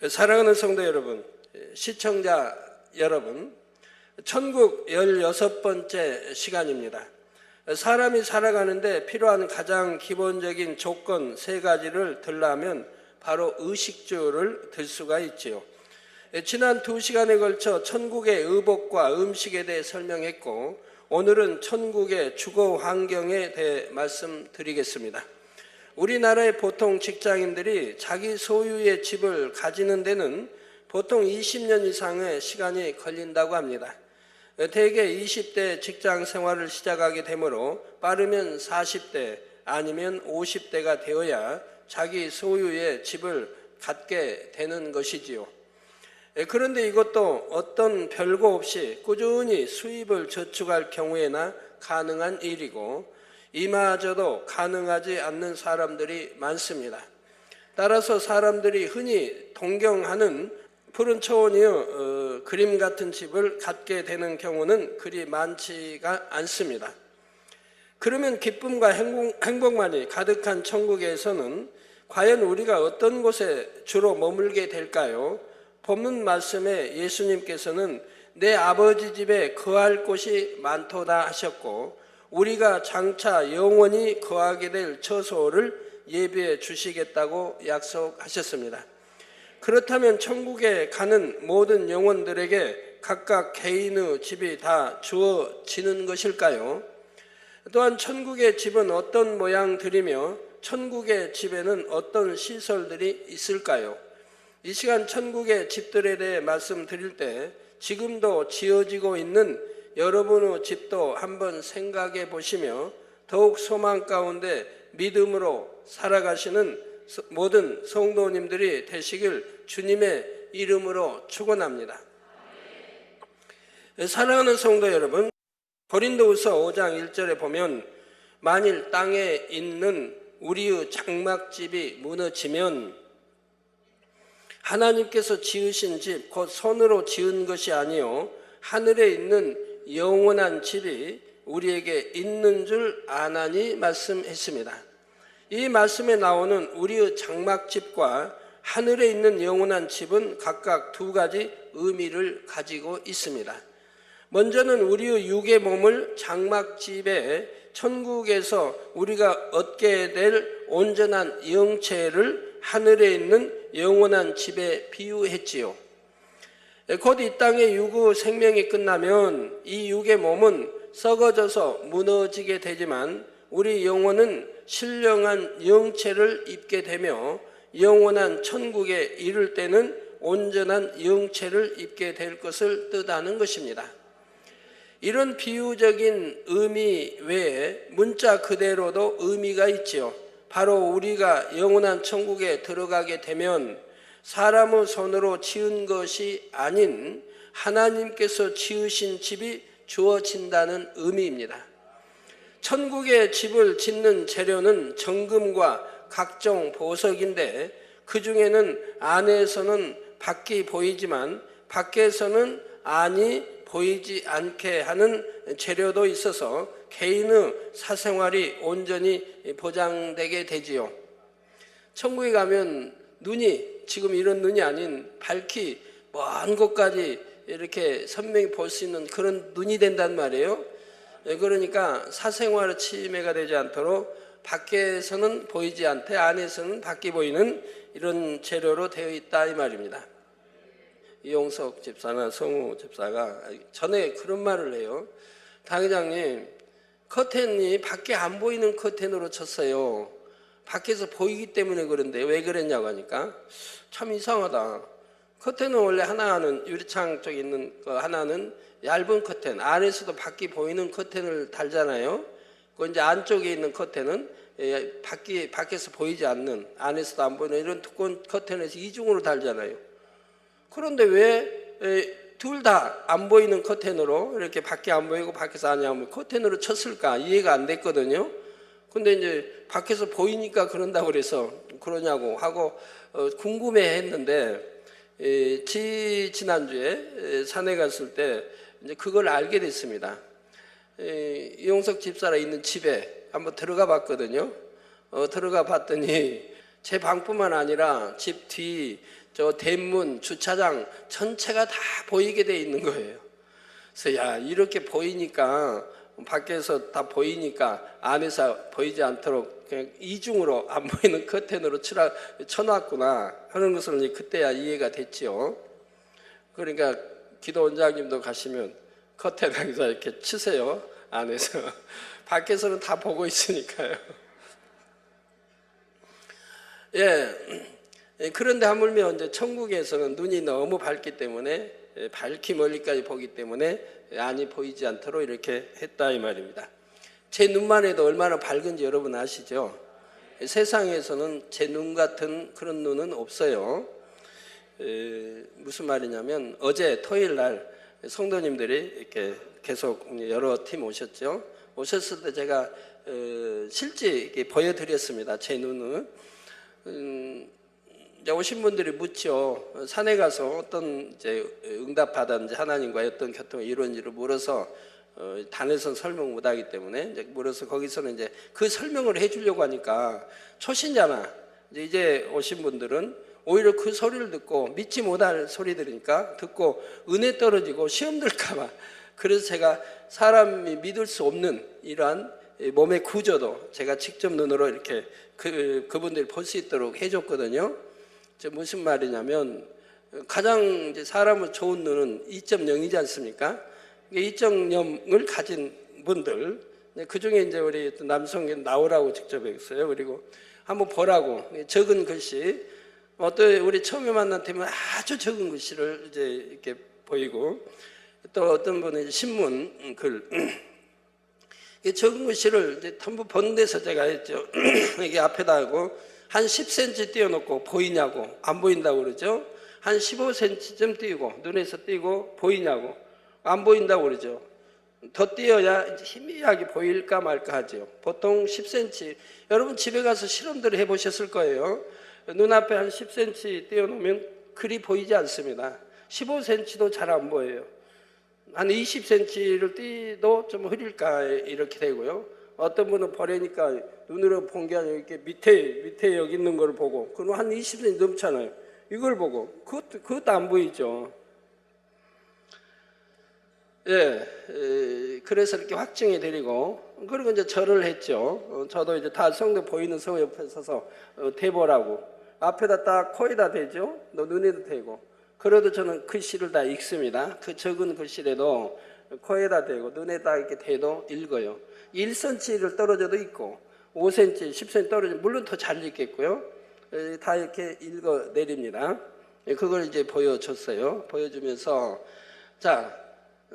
사랑하는 성도 여러분, 시청자 여러분, 천국 16번째 시간입니다. 사람이 살아가는데 필요한 가장 기본적인 조건 3가지를 들라면 바로 의식주를 들 수가 있지요. 지난 2시간에 걸쳐 천국의 의복과 음식에 대해 설명했고, 오늘은 천국의 주거 환경에 대해 말씀드리겠습니다. 우리나라의 보통 직장인들이 자기 소유의 집을 가지는 데는 보통 20년 이상의 시간이 걸린다고 합니다. 대개 20대 직장 생활을 시작하게 되므로 빠르면 40대 아니면 50대가 되어야 자기 소유의 집을 갖게 되는 것이지요. 그런데 이것도 어떤 별거 없이 꾸준히 수입을 저축할 경우에나 가능한 일이고, 이마저도 가능하지 않는 사람들이 많습니다. 따라서 사람들이 흔히 동경하는 푸른 초원이여 그림 같은 집을 갖게 되는 경우는 그리 많지가 않습니다. 그러면 기쁨과 행복만이 가득한 천국에서는 과연 우리가 어떤 곳에 주로 머물게 될까요? 본문 말씀에 예수님께서는 내 아버지 집에 거할 곳이 많도다 하셨고, 우리가 장차 영원히 거하게 될 처소를 예비해 주시겠다고 약속하셨습니다. 그렇다면 천국에 가는 모든 영혼들에게 각각 개인의 집이 다 주어지는 것일까요? 또한 천국의 집은 어떤 모양들이며 천국의 집에는 어떤 시설들이 있을까요? 이 시간 천국의 집들에 대해 말씀드릴 때 지금도 지어지고 있는 여러분의 집도 한번 생각해 보시며 더욱 소망 가운데 믿음으로 살아가시는 모든 성도님들이 되시길 주님의 이름으로 축원합니다. 사랑하는 성도 여러분, 고린도후서 5장 1절에 보면 만일 땅에 있는 우리의 장막집이 무너지면 하나님께서 지으신 집, 곧 손으로 지은 것이 아니요 하늘에 있는 영원한 집이 우리에게 있는 줄 아나니 말씀했습니다. 이 말씀에 나오는 우리의 장막집과 하늘에 있는 영원한 집은 각각 2가지 의미를 가지고 있습니다. 먼저는 우리의 육의 몸을 장막집에 천국에서 우리가 얻게 될 온전한 영체를 하늘에 있는 영원한 집에 비유했지요. 곧 이 땅의 육의 생명이 끝나면 이 육의 몸은 썩어져서 무너지게 되지만 우리 영혼은 신령한 영체를 입게 되며 영원한 천국에 이를 때는 온전한 영체를 입게 될 것을 뜻하는 것입니다. 이런 비유적인 의미 외에 문자 그대로도 의미가 있지요. 바로 우리가 영원한 천국에 들어가게 되면 사람의 손으로 지은 것이 아닌 하나님께서 지으신 집이 주어진다는 의미입니다. 천국의 집을 짓는 재료는 정금과 각종 보석인데, 그 중에는 안에서는 밖이 보이지만 밖에서는 안이 보이지 않게 하는 재료도 있어서 개인의 사생활이 온전히 보장되게 되지요. 천국에 가면 눈이 지금 이런 눈이 아닌 밝기 먼 곳까지 이렇게 선명히 볼 수 있는 그런 눈이 된단 말이에요. 그러니까 사생활 침해가 되지 않도록 밖에서는 보이지 않되 안에서는 밖이 보이는 이런 재료로 되어 있다 이 말입니다. 이용석 집사나 성우 집사가 전에 그런 말을 해요. 당 회장님, 커튼이 밖에 안 보이는 커튼으로 쳤어요. 밖에서 보이기 때문에 그런데 왜 그랬냐고 하니까 참 이상하다. 커튼은 원래 하나는 유리창 쪽에 있는 거, 하나는 얇은 커튼, 안에서도 밖이 보이는 커튼을 달잖아요. 그 이제 안쪽에 있는 커튼은 밖에서 보이지 않는, 안에서도 안 보이는 이런 두꺼운 커튼에서 이중으로 달잖아요. 그런데 왜 둘 다 안 보이는 커튼으로 이렇게 밖에 안 보이고 밖에서 안이 안 보이고 커튼으로 쳤을까 이해가 안 됐거든요. 근데 이제 밖에서 보이니까 그런다고 그래서 그러냐고 하고 궁금해 했는데, 지난주에 산에 갔을 때 이제 그걸 알게 됐습니다. 이용석 집사라 있는 집에 한번 들어가 봤거든요. 들어가 봤더니 제 방뿐만 아니라 집 뒤, 저 대문, 주차장 전체가 다 보이게 돼 있는 거예요. 그래서 야, 이렇게 보이니까, 밖에서 다 보이니까 안에서 보이지 않도록 그냥 이중으로 안 보이는 커튼으로 쳐놨구나 하는 것을 이제 그때야 이해가 됐죠. 그러니까 기도 원장님도 가시면 커튼에서 이렇게 치세요. 안에서. 밖에서는 다 보고 있으니까요. 예. 그런데 하물며 이제 천국에서는 눈이 너무 밝기 때문에, 밝기 멀리까지 보기 때문에 안이 보이지 않도록 이렇게 했다 이 말입니다. 제 눈만 해도 얼마나 밝은지 여러분 아시죠? 세상에서는 제 눈 같은 그런 눈은 없어요. 무슨 말이냐면 어제 토요일 날 성도님들이 이렇게 계속 여러 팀 오셨죠. 오셨을 때 제가 실제 이렇게 보여드렸습니다. 제 눈을. 이제 오신 분들이 묻죠. 산에 가서 어떤 이제 응답 받았는지 하나님과의 어떤 교통이 이루어진지를 물어서 단에선 설명 못하기 때문에 이제 물어서 거기서는 이제 그 설명을 해주려고 하니까 초신자나 이제 오신 분들은 오히려 그 소리를 듣고 믿지 못할 소리 들으니까 듣고 은혜 떨어지고 시험 들까봐, 그래서 제가 사람이 믿을 수 없는 이러한 몸의 구조도 제가 직접 눈으로 이렇게 그분들이 볼 수 있도록 해줬거든요. 무슨 말이냐면 가장 이제 사람은 좋은 눈은 2.0이지 않습니까? 2.0을 가진 분들, 그 중에 이제 우리 남성이 나오라고 직접 했어요. 그리고 한번 보라고 적은 글씨, 어떤 우리 처음에 만난 팀은 아주 적은 글씨를 이제 이렇게 보이고, 또 어떤 분은 신문 글 적은 글씨를 이제 전부 본 데서 제가 했죠. 이게 앞에다 하고 한 10cm 띄워놓고 보이냐고, 안 보인다고 그러죠. 한 15cm쯤 띄고 눈에서 띄고 보이냐고, 안 보인다고 그러죠. 더 띄어야 희미하게 보일까 말까 하죠. 보통 10cm, 여러분 집에 가서 실험들을 해보셨을 거예요. 눈앞에 한 10cm 띄워놓으면 그리 보이지 않습니다. 15cm도 잘 안 보여요. 한 20cm를 띄도 좀 흐릴까 이렇게 되고요. 어떤 분은 보려니까 눈으로 본 게 아니라 이렇게 밑에 여기 있는 걸 보고, 그럼 한 20cm 넘잖아요. 이걸 보고 그것도 안 보이죠. 예, 그래서 이렇게 확증해 드리고, 그리고 이제 절을 했죠. 저도 이제 다 성도 보이는 성 옆에 서서 대보라고, 앞에다 딱 코에다 대죠. 너 눈에도 대고. 그래도 저는 글씨를 다 읽습니다. 그 적은 글씨라도 코에다 대고 눈에다 이렇게 대도 읽어요. 1cm를 떨어져도 읽고 5cm, 10cm 떨어지면 물론 더 잘 읽겠고요. 다 이렇게 읽어 내립니다. 그걸 이제 보여줬어요. 보여주면서, 자,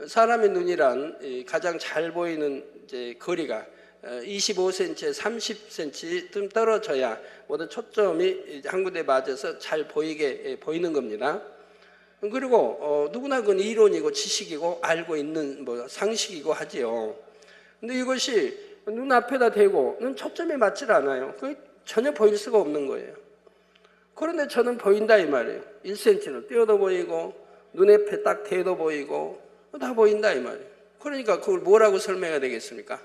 사람의 눈이란 가장 잘 보이는 이제 거리가 25cm에 30cm 좀 떨어져야 모든 초점이 한 군데 맞아서 잘 보이게 보이는 겁니다. 그리고 누구나 그건 이론이고 지식이고 알고 있는 뭐 상식이고 하지요. 근데 이것이 눈앞에다 대고 눈 초점에 맞질 않아요. 그게 전혀 보일 수가 없는 거예요. 그런데 저는 보인다 이 말이에요. 1cm는 띄어도 보이고 눈에 딱 대도 보이고 다 보인다 이 말이에요. 그러니까 그걸 뭐라고 설명해야 되겠습니까?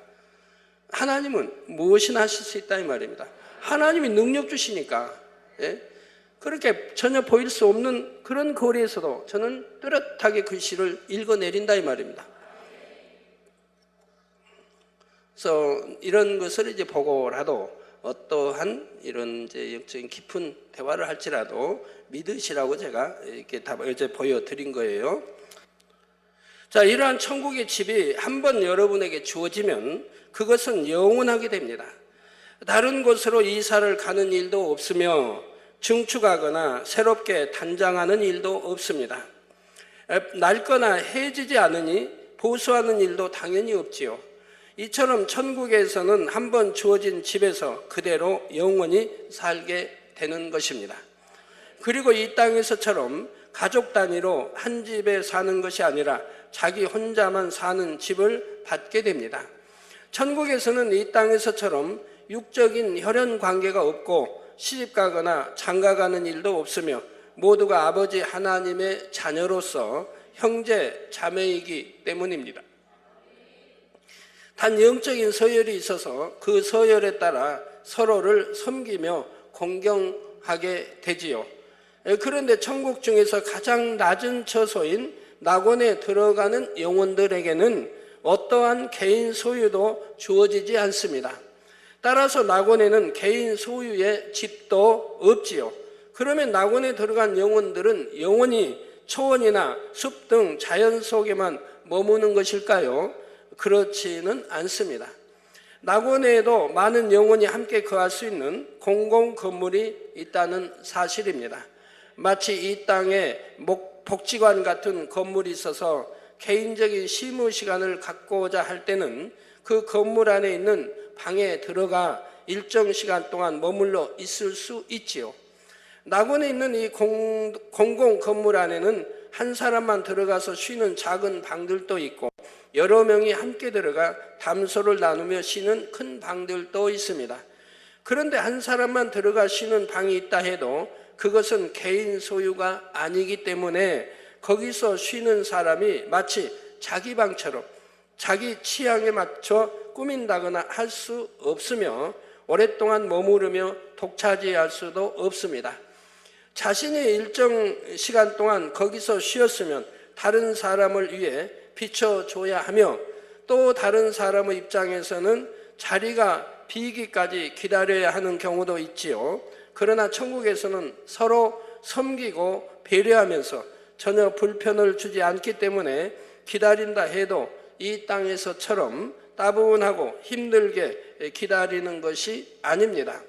하나님은 무엇이나 하실 수 있다 이 말입니다. 하나님이 능력 주시니까. 예? 그렇게 전혀 보일 수 없는 그런 거리에서도 저는 뚜렷하게 글씨를 읽어내린다 이 말입니다. 그래서 이런 것을 이제 보고라도 어떠한 이런 이제 영적인 깊은 대화를 할지라도 믿으시라고 제가 이렇게 다 어제 보여드린 거예요. 자, 이러한 천국의 집이 한번 여러분에게 주어지면 그것은 영원하게 됩니다. 다른 곳으로 이사를 가는 일도 없으며 증축하거나 새롭게 단장하는 일도 없습니다. 낡거나 해지지 않으니 보수하는 일도 당연히 없지요. 이처럼 천국에서는 한번 주어진 집에서 그대로 영원히 살게 되는 것입니다. 그리고 이 땅에서처럼 가족 단위로 한 집에 사는 것이 아니라 자기 혼자만 사는 집을 받게 됩니다. 천국에서는 이 땅에서처럼 육적인 혈연 관계가 없고 시집가거나 장가가는 일도 없으며 모두가 아버지 하나님의 자녀로서 형제 자매이기 때문입니다. 단 영적인 서열이 있어서 그 서열에 따라 서로를 섬기며 공경하게 되지요. 그런데 천국 중에서 가장 낮은 처소인 낙원에 들어가는 영혼들에게는 어떠한 개인 소유도 주어지지 않습니다. 따라서 낙원에는 개인 소유의 집도 없지요. 그러면 낙원에 들어간 영혼들은 영원히 초원이나 숲 등 자연 속에만 머무는 것일까요? 그렇지는 않습니다. 낙원에도 많은 영혼이 함께 거할 수 있는 공공 건물이 있다는 사실입니다. 마치 이 땅에 복지관 같은 건물이 있어서 개인적인 쉬무 시간을 갖고자 할 때는 그 건물 안에 있는 방에 들어가 일정 시간 동안 머물러 있을 수 있지요. 낙원에 있는 이 공공 건물 안에는 한 사람만 들어가서 쉬는 작은 방들도 있고 여러 명이 함께 들어가 담소를 나누며 쉬는 큰 방들도 있습니다. 그런데 한 사람만 들어가 쉬는 방이 있다 해도 그것은 개인 소유가 아니기 때문에 거기서 쉬는 사람이 마치 자기 방처럼 자기 취향에 맞춰 꾸민다거나 할 수 없으며 오랫동안 머무르며 독차지할 수도 없습니다. 자신이 일정 시간 동안 거기서 쉬었으면 다른 사람을 위해 비춰줘야 하며 또 다른 사람의 입장에서는 자리가 비기까지 기다려야 하는 경우도 있지요. 그러나 천국에서는 서로 섬기고 배려하면서 전혀 불편을 주지 않기 때문에 기다린다 해도 이 땅에서처럼 따분하고 힘들게 기다리는 것이 아닙니다.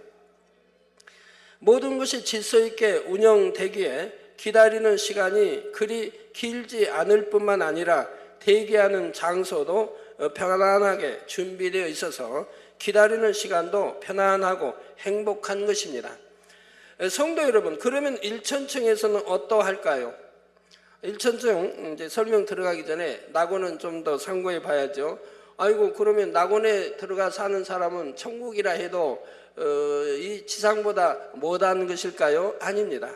모든 것이 질서 있게 운영되기에 기다리는 시간이 그리 길지 않을 뿐만 아니라 대기하는 장소도 편안하게 준비되어 있어서 기다리는 시간도 편안하고 행복한 것입니다. 성도 여러분, 그러면 1천층에서는 어떠할까요? 1천층 이제 설명 들어가기 전에 낙원은 좀 더 상고해 봐야죠. 아이고, 그러면 낙원에 들어가 사는 사람은 천국이라 해도 이 지상보다 못한 것일까요? 아닙니다.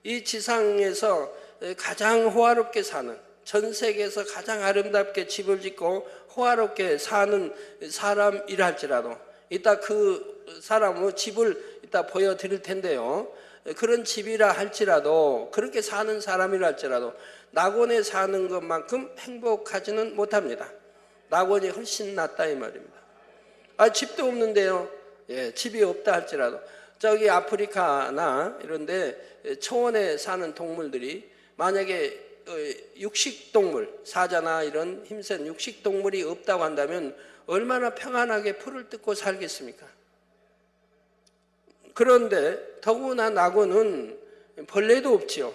이 지상에서 가장 호화롭게 사는, 전 세계에서 가장 아름답게 집을 짓고 호화롭게 사는 사람이라 할지라도 이따 그 사람의 집을 이따 보여드릴 텐데요. 그런 집이라 할지라도 그렇게 사는 사람이라 할지라도 낙원에 사는 것만큼 행복하지는 못합니다. 낙원이 훨씬 낫다 이 말입니다. 아, 집도 없는데요. 예, 집이 없다 할지라도 저기 아프리카나 이런데 초원에 사는 동물들이 만약에 육식동물, 사자나 이런 힘센 육식동물이 없다고 한다면 얼마나 평안하게 풀을 뜯고 살겠습니까? 그런데 더구나 낙원은 벌레도 없지요.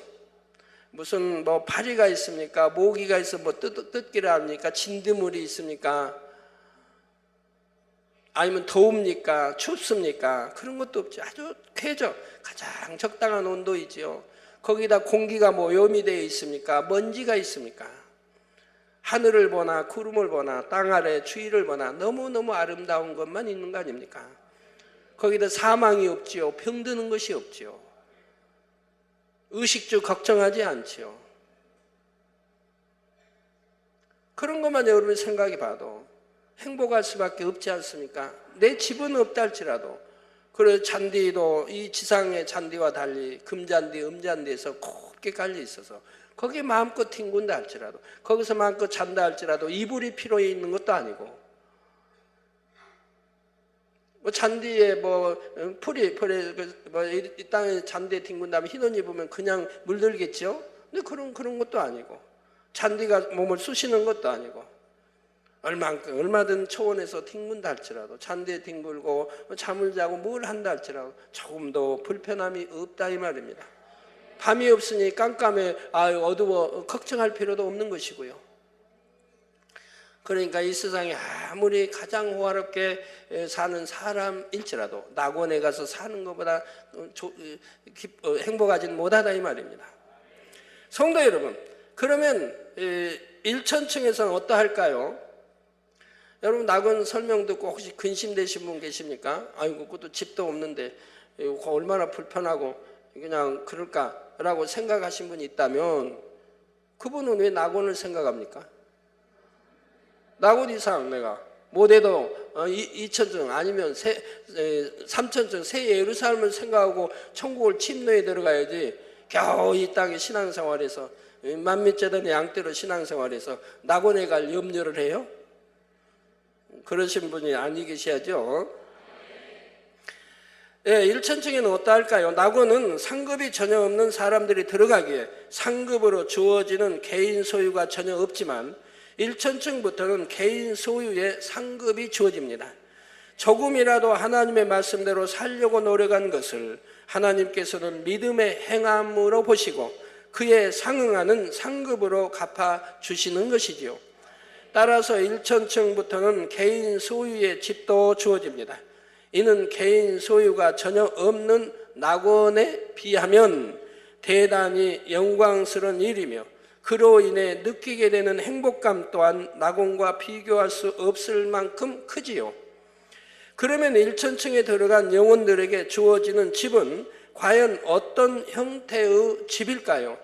무슨 뭐 파리가 있습니까? 모기가 있어 뭐 뜯기를 합니까? 진드물이 있습니까? 아니면 더웁니까? 춥습니까? 그런 것도 없지. 아주 쾌적, 가장 적당한 온도이지요. 거기다 공기가 뭐 오염이 되어 있습니까? 먼지가 있습니까? 하늘을 보나 구름을 보나 땅 아래 주위를 보나 너무너무 아름다운 것만 있는 거 아닙니까? 거기다 사망이 없지요. 병드는 것이 없지요. 의식주 걱정하지 않지요. 그런 것만 여러분이 생각해 봐도 행복할 수밖에 없지 않습니까? 내 집은 없다 할지라도 그래 잔디도 이 지상의 잔디와 달리 금잔디, 음잔디에서 곱게 깔려 있어서 거기에 마음껏 뒹군다 할지라도 거기서 마음껏 잔다 할지라도 이불이 필요해 있는 것도 아니고 뭐 잔디에 뭐 풀이 뭐 이 땅에 잔디에 뒹군다면 흰옷 입으면 그냥 물들겠죠. 근데 그런 것도 아니고 잔디가 몸을 쑤시는 것도 아니고 얼마든 초원에서 뒹군다 할지라도 잔디에 뒹굴고 잠을 자고 뭘 한다 할지라도 조금도 불편함이 없다 이 말입니다. 밤이 없으니 깜깜해 어두워 걱정할 필요도 없는 것이고요. 그러니까 이 세상에 아무리 가장 호화롭게 사는 사람일지라도 낙원에 가서 사는 것보다 행복하지는 못하다 이 말입니다. 성도 여러분, 그러면 1천층에서는 어떠할까요? 여러분 낙원 설명 듣고 혹시 근심되신 분 계십니까? 아이고 그것도 집도 없는데 얼마나 불편하고 그냥 그럴까라고 생각하신 분이 있다면 그분은 왜 낙원을 생각합니까? 낙원 이상 내가 못해도 2천층 아니면 3천층 새 예루살렘을 생각하고 천국을 침노에 들어가야지 겨우 이 땅에 신앙생활에서 만미재단의 양떼로 신앙생활에서 낙원에 갈 염려를 해요? 그러신 분이 아니 계셔야죠. 예, 1천층에는 어떠할까요? 낙원은 상급이 전혀 없는 사람들이 들어가기에 상급으로 주어지는 개인 소유가 전혀 없지만 1천층부터는 개인 소유의 상급이 주어집니다. 조금이라도 하나님의 말씀대로 살려고 노력한 것을 하나님께서는 믿음의 행함으로 보시고 그에 상응하는 상급으로 갚아주시는 것이지요. 따라서 1천층부터는 개인 소유의 집도 주어집니다. 이는 개인 소유가 전혀 없는 낙원에 비하면 대단히 영광스러운 일이며 그로 인해 느끼게 되는 행복감 또한 낙원과 비교할 수 없을 만큼 크지요. 그러면 1천층에 들어간 영혼들에게 주어지는 집은 과연 어떤 형태의 집일까요?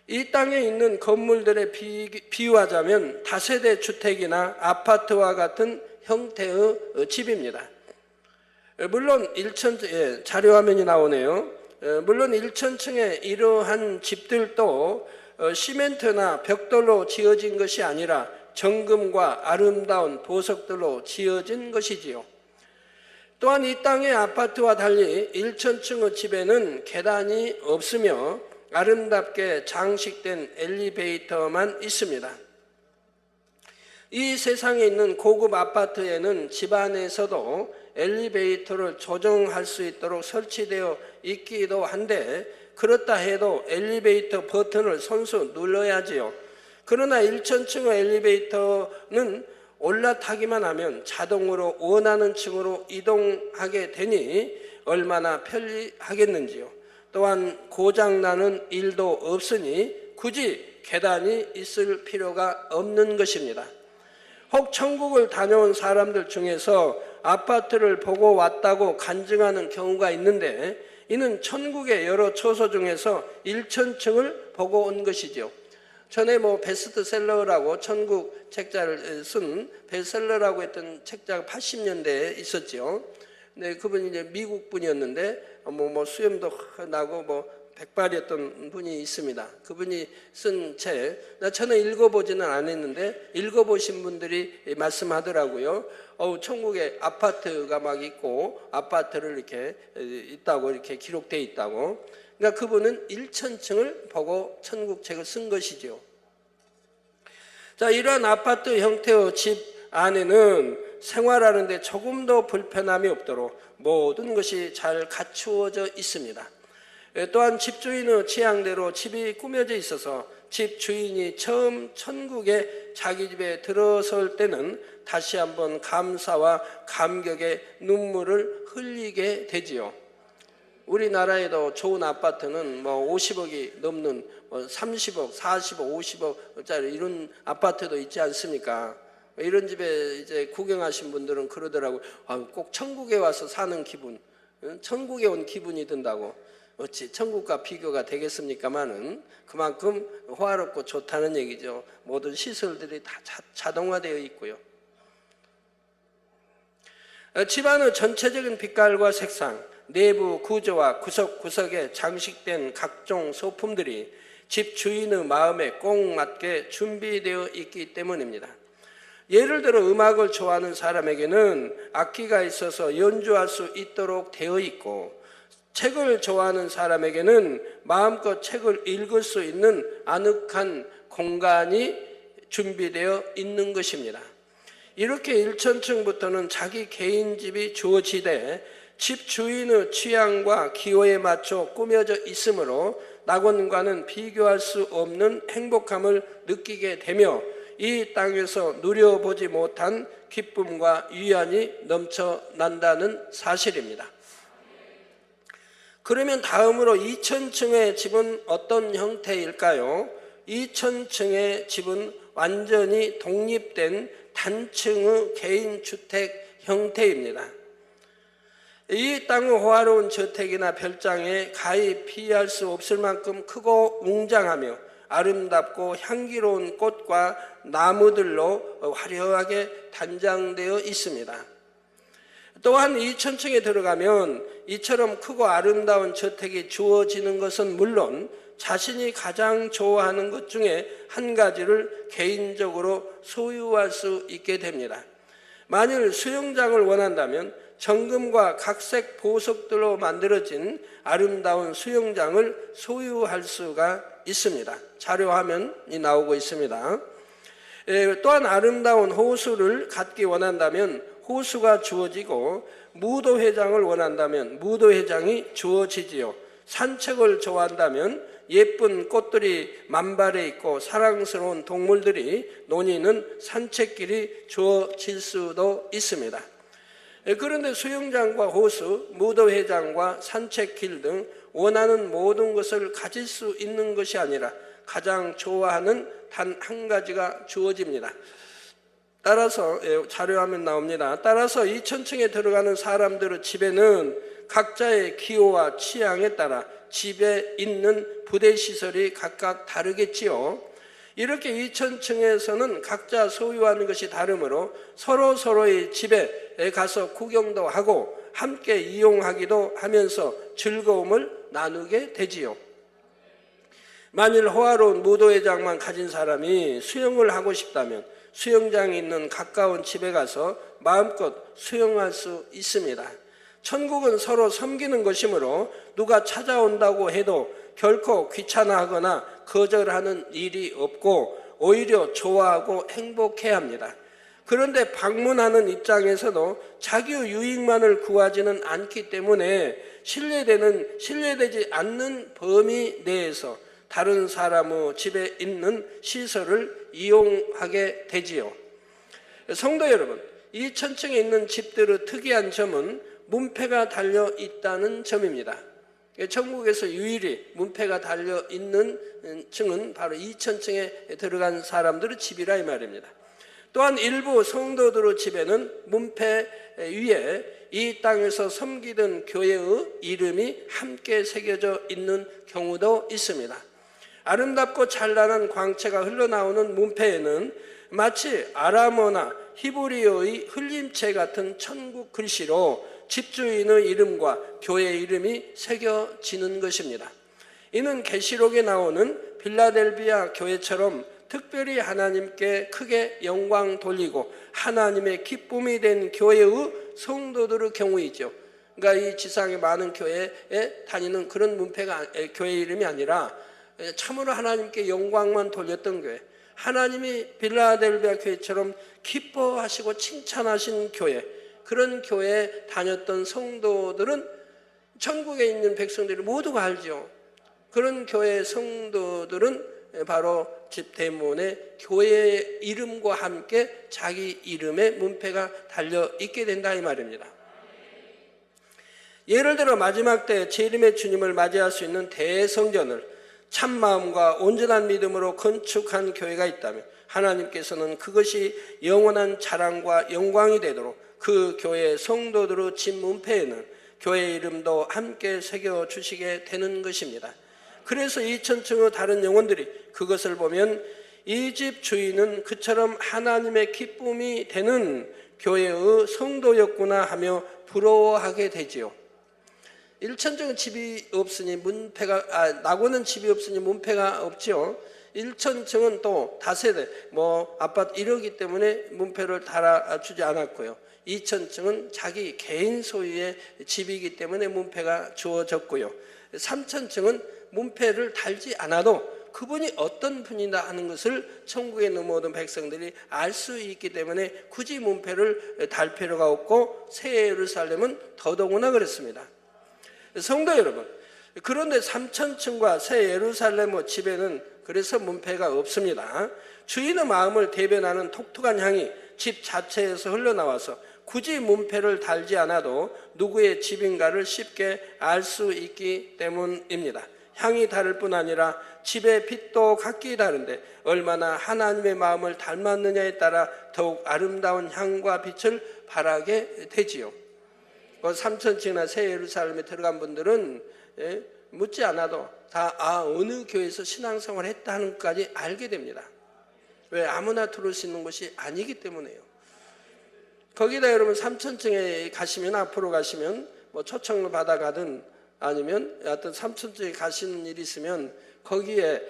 이 땅에 있는 건물들에 비유하자면 다세대 주택이나 아파트와 같은 형태의 집입니다. 물론 1천 자료화면이 나오네요. 물론 1천층에 이러한 집들도 시멘트나 벽돌로 지어진 것이 아니라 정금과 아름다운 보석들로 지어진 것이지요. 또한 이 땅의 아파트와 달리 1천층의 집에는 계단이 없으며 아름답게 장식된 엘리베이터만 있습니다. 이 세상에 있는 고급 아파트에는 집 안에서도 엘리베이터를 조정할 수 있도록 설치되어 있기도 한데 그렇다 해도 엘리베이터 버튼을 손수 눌러야지요. 그러나 1천층의 엘리베이터는 올라타기만 하면 자동으로 원하는 층으로 이동하게 되니 얼마나 편리하겠는지요. 또한 고장나는 일도 없으니 굳이 계단이 있을 필요가 없는 것입니다. 혹 천국을 다녀온 사람들 중에서 아파트를 보고 왔다고 간증하는 경우가 있는데 이는 천국의 여러 처소 중에서 1천층을 보고 온 것이죠. 전에 베스트셀러라고 천국 책자를 쓴 베스트셀러라고 했던 책자가 80년대에 있었죠. 네, 그분이 이제 미국 분이었는데 수염도 나고 백발이었던 분이 있습니다. 그분이 쓴 책, 저는 읽어보지는 않았는데 읽어보신 분들이 말씀하더라고요. 천국에 아파트가 막 있고 아파트를 이렇게 있다고 이렇게 기록되어 있다고. 그러니까 그분은 1천층을 보고 천국 책을 쓴 것이죠. 자, 이러한 아파트 형태의 집 안에는 생활하는데 조금도 불편함이 없도록 모든 것이 잘 갖추어져 있습니다. 또한 집주인의 취향대로 집이 꾸며져 있어서 집 주인이 처음 천국에 자기 집에 들어설 때는 다시 한번 감사와 감격의 눈물을 흘리게 되지요. 우리나라에도 좋은 아파트는 50억이 넘는 30억, 40억, 50억짜리 이런 아파트도 있지 않습니까? 이런 집에 이제 구경하신 분들은 그러더라고요. 꼭 천국에 와서 사는 기분, 천국에 온 기분이 든다고. 어찌 천국과 비교가 되겠습니까마는 그만큼 호화롭고 좋다는 얘기죠. 모든 시설들이 다 자동화되어 있고요. 집안의 전체적인 빛깔과 색상, 내부 구조와 구석구석에 장식된 각종 소품들이 집 주인의 마음에 꼭 맞게 준비되어 있기 때문입니다. 예를 들어 음악을 좋아하는 사람에게는 악기가 있어서 연주할 수 있도록 되어 있고 책을 좋아하는 사람에게는 마음껏 책을 읽을 수 있는 아늑한 공간이 준비되어 있는 것입니다. 이렇게 1천층부터는 자기 개인 집이 주어지되 집 주인의 취향과 기호에 맞춰 꾸며져 있으므로 낙원과는 비교할 수 없는 행복함을 느끼게 되며 이 땅에서 누려보지 못한 기쁨과 위안이 넘쳐난다는 사실입니다. 그러면 다음으로 2천층의 집은 어떤 형태일까요? 2천층의 집은 완전히 독립된 단층의 개인주택 형태입니다. 이 땅의 호화로운 저택이나 별장에 가히 비할 수 없을 만큼 크고 웅장하며 아름답고 향기로운 꽃과 나무들로 화려하게 단장되어 있습니다. 또한 2천층에 들어가면 이처럼 크고 아름다운 저택이 주어지는 것은 물론 자신이 가장 좋아하는 것 중에 한 가지를 개인적으로 소유할 수 있게 됩니다. 만일 수영장을 원한다면 정금과 각색 보석들로 만들어진 아름다운 수영장을 소유할 수가 있습니다. 자료 화면이 나오고 있습니다. 또한 아름다운 호수를 갖기 원한다면 호수가 주어지고, 무도회장을 원한다면 무도회장이 주어지지요. 산책을 좋아한다면 예쁜 꽃들이 만발해 있고 사랑스러운 동물들이 노니는 산책길이 주어질 수도 있습니다. 그런데 수영장과 호수, 무도회장과 산책길 등 원하는 모든 것을 가질 수 있는 것이 아니라 가장 좋아하는 단 한 가지가 주어집니다. 따라서 자료화면 나옵니다. 따라서 2천층에 들어가는 사람들의 집에는 각자의 기호와 취향에 따라 집에 있는 부대시설이 각각 다르겠지요. 이렇게 2천층에서는 각자 소유하는 것이 다르므로 서로의 집에 가서 구경도 하고 함께 이용하기도 하면서 즐거움을 나누게 되지요. 만일 호화로운 무도회장만 가진 사람이 수영을 하고 싶다면 수영장이 있는 가까운 집에 가서 마음껏 수영할 수 있습니다. 천국은 서로 섬기는 것이므로 누가 찾아온다고 해도 결코 귀찮아하거나 거절하는 일이 없고 오히려 좋아하고 행복해합니다. 그런데 방문하는 입장에서도 자기 유익만을 구하지는 않기 때문에 신뢰되지 않는 범위 내에서 다른 사람의 집에 있는 시설을 이용하게 되지요. 성도 여러분, 2천층에 있는 집들의 특이한 점은 문패가 달려 있다는 점입니다. 천국에서 유일히 문패가 달려 있는 층은 바로 2천층에 들어간 사람들의 집이라 이 말입니다. 또한 일부 성도들의 집에는 문패 위에 이 땅에서 섬기던 교회의 이름이 함께 새겨져 있는 경우도 있습니다. 아름답고 찬란한 광채가 흘러나오는 문패에는 마치 아람어나 히브리어의 흘림체 같은 천국 글씨로 집주인의 이름과 교회 이름이 새겨지는 것입니다. 이는 계시록에 나오는 빌라델비아 교회처럼 특별히 하나님께 크게 영광 돌리고 하나님의 기쁨이 된 교회의 성도들의 경우이죠. 그러니까 이 지상의 많은 교회에 다니는 그런 문패가 교회 이름이 아니라 참으로 하나님께 영광만 돌렸던 교회, 하나님이 빌라델비아 교회처럼 기뻐하시고 칭찬하신 교회, 그런 교회에 다녔던 성도들은 천국에 있는 백성들이 모두가 알죠. 그런 교회 성도들은 바로 집 대문에 교회의 이름과 함께 자기 이름의 문패가 달려 있게 된다 이 말입니다. 예를 들어 마지막 때 재림의 주님을 맞이할 수 있는 대성전을 참마음과 온전한 믿음으로 건축한 교회가 있다면 하나님께서는 그것이 영원한 자랑과 영광이 되도록 그 교회의 성도들의 집 문패에는 교회 이름도 함께 새겨주시게 되는 것입니다. 그래서 2천층의 다른 영혼들이 그것을 보면 이 집 주인은 그처럼 하나님의 기쁨이 되는 교회의 성도였구나 하며 부러워하게 되지요. 1천층은 집이 없으니 나고는 집이 없으니 문패가 없지요. 1천층은 또 다세대, 아파트 1호기 때문에 문패를 달아주지 않았고요. 2천층은 자기 개인 소유의 집이기 때문에 문패가 주어졌고요. 3천층은 문패를 달지 않아도 그분이 어떤 분이다 하는 것을 천국에 있는 모든 백성들이 알 수 있기 때문에 굳이 문패를 달 필요가 없고 새 예루살렘은 더더구나 그렇습니다. 성도 여러분, 그런데 3천층과 새 예루살렘의 집에는 그래서 문패가 없습니다. 주인의 마음을 대변하는 독특한 향이 집 자체에서 흘러나와서 굳이 문패를 달지 않아도 누구의 집인가를 쉽게 알 수 있기 때문입니다. 향이 다를 뿐 아니라 집의 빛도 각기 다른데 얼마나 하나님의 마음을 닮았느냐에 따라 더욱 아름다운 향과 빛을 발하게 되지요. 3천층이나 새 예루살렘에 들어간 분들은 묻지 않아도 다 어느 교회에서 신앙생활을 했다 하는 것까지 알게 됩니다. 왜? 아무나 들을 수 있는 것이 아니기 때문에요. 거기다 여러분 3층에 가시면, 앞으로 가시면 뭐 초청을 받아가든 아니면 하여튼 3층에 가시는 일이 있으면 거기에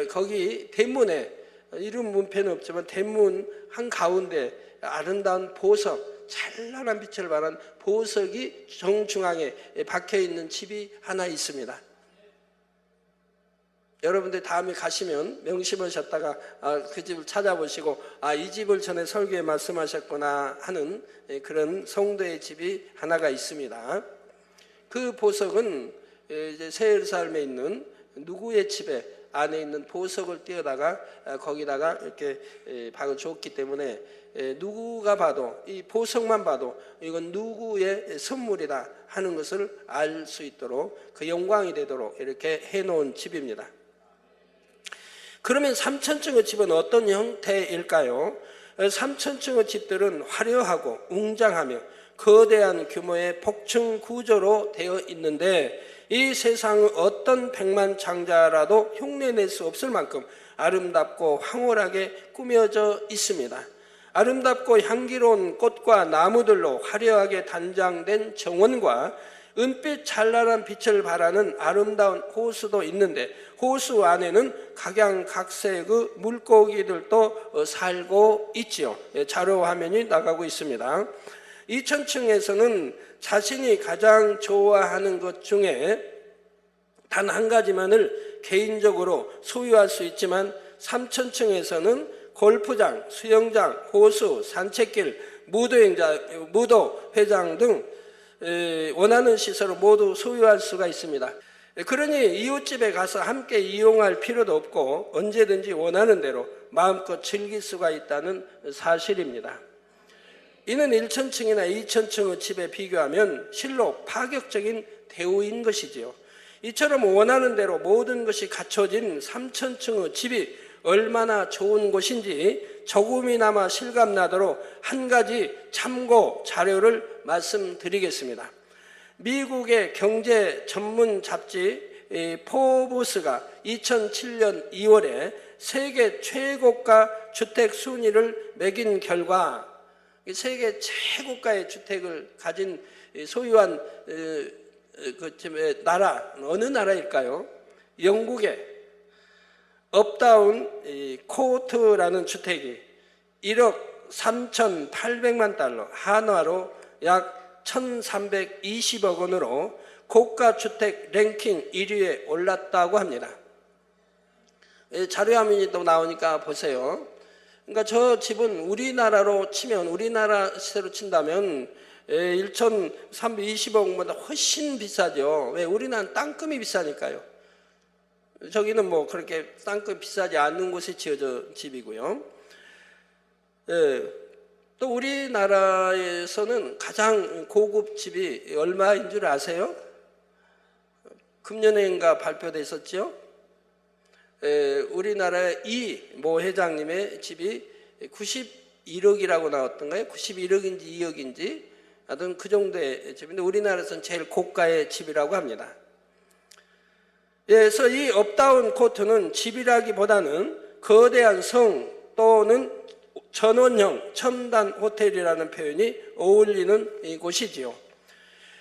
거기 대문에, 이름 문패는 없지만 대문 한가운데 아름다운 보석, 찬란한 빛을 발한 보석이 정중앙에 박혀 있는 집이 하나 있습니다. 여러분들 다음에 가시면 명심하셨다가 그 집을 찾아보시고 이 집을 전에 설교에 말씀하셨구나 하는 그런 성도의 집이 하나가 있습니다. 그 보석은 이제 새 예루살렘에 있는 누구의 집에 안에 있는 보석을 띄어다가 거기다가 이렇게 박아줬기 때문에 누구가 봐도, 이 보석만 봐도 이건 누구의 선물이다 하는 것을 알 수 있도록, 그 영광이 되도록 이렇게 해놓은 집입니다. 그러면 3천층의 집은 어떤 형태일까요? 3천층의 집들은 화려하고 웅장하며 거대한 규모의 복층 구조로 되어 있는데, 이 세상의 어떤 백만장자라도 흉내낼 수 없을 만큼 아름답고 황홀하게 꾸며져 있습니다. 아름답고 향기로운 꽃과 나무들로 화려하게 단장된 정원과 은빛 찬란한 빛을 발하는 아름다운 호수도 있는데, 호수 안에는 각양각색의 물고기들도 살고 있지요. 자료 화면이 나가고 있습니다. 2000층에서는 자신이 가장 좋아하는 것 중에 단 한 가지만을 개인적으로 소유할 수 있지만, 3000층에서는 골프장, 수영장, 호수, 산책길, 무도 회장 등 원하는 시설을 모두 소유할 수가 있습니다. 그러니 이웃집에 가서 함께 이용할 필요도 없고 언제든지 원하는 대로 마음껏 즐길 수가 있다는 사실입니다. 이는 1000층이나 2000층의 집에 비교하면 실로 파격적인 대우인 것이지요. 이처럼 원하는 대로 모든 것이 갖춰진 3000층의 집이 얼마나 좋은 곳인지 조금이나마 실감나도록 한 가지 참고 자료를 말씀드리겠습니다. 미국의 경제 전문 잡지 포브스가 2007년 2월에 세계 최고가 주택 순위를 매긴 결과, 세계 최고가의 주택을 가진 소유한 나라, 어느 나라일까요? 영국의 업다운 코트라는 주택이 1억 3,800만 달러, 한화로 약 1,320억 원으로 고가 주택 랭킹 1위에 올랐다고 합니다. 자료화면이 또 나오니까 보세요. 그러니까 저 집은 우리나라로 치면, 우리나라 시세로 친다면 1,320억보다 훨씬 비싸죠. 왜? 우리나라는 땅금이 비싸니까요. 저기는 뭐 그렇게 땅금 비싸지 않는 곳에 지어져 집이고요. 또 우리나라에서는 가장 고급 집이 얼마인 줄 아세요? 금년에인가 발표됐었죠. 우리나라의 모 회장님의 집이 91억이라고 나왔던가요? 91억인지 2억인지 하여튼 그 정도의 집인데, 우리나라에서는 제일 고가의 집이라고 합니다. 그래서 이 업다운 코트는 집이라기보다는 거대한 성 또는 전원형 첨단 호텔이라는 표현이 어울리는 곳이지요.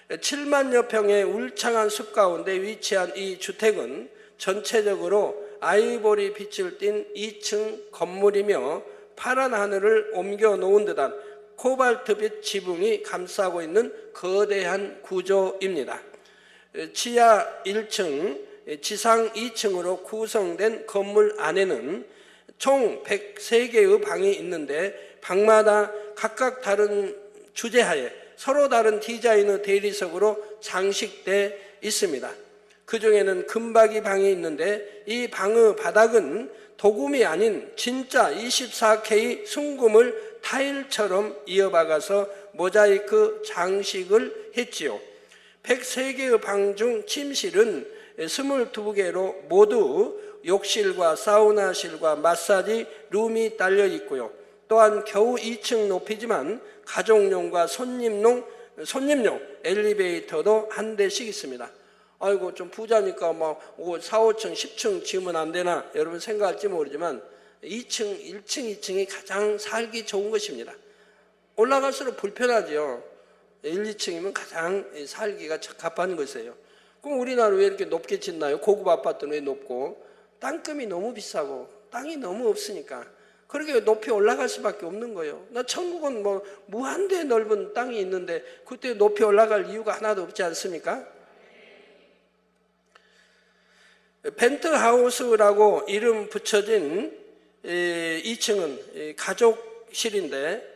7만여 평의 울창한 숲 가운데 위치한 이 주택은 전체적으로 아이보리 빛을 띤 2층 건물이며 파란 하늘을 옮겨 놓은 듯한 코발트빛 지붕이 감싸고 있는 거대한 구조입니다. 지하 1층, 지상 2층으로 구성된 건물 안에는 총 103개의 방이 있는데, 방마다 각각 다른 주제하에 서로 다른 디자인의 대리석으로 장식되어 있습니다. 그 중에는 금박이 방이 있는데, 이 방의 바닥은 도금이 아닌 진짜 24K 순금을 타일처럼 이어박아서 모자이크 장식을 했지요. 103개의 방 중 침실은 22개로 모두 욕실과 사우나실과 마사지 룸이 딸려 있고요. 또한 겨우 2층 높이지만 가족용과 손님용 엘리베이터도 한 대씩 있습니다. 아이고 좀 부자니까 막 4, 5층, 10층 지으면 안 되나 여러분 생각할지 모르지만 2층, 1층, 2층이 가장 살기 좋은 것입니다. 올라갈수록 불편하죠. 1, 2층이면 가장 살기가 적합한 것이에요. 그럼 우리나라 왜 이렇게 높게 짓나요? 고급 아파트는 왜 높고? 땅값이 너무 비싸고 땅이 너무 없으니까 그렇게 높이 올라갈 수밖에 없는 거예요. 나 천국은 뭐 무한대 넓은 땅이 있는데 그때 높이 올라갈 이유가 하나도 없지 않습니까? 펜트하우스라고 이름 붙여진 2층은 가족실인데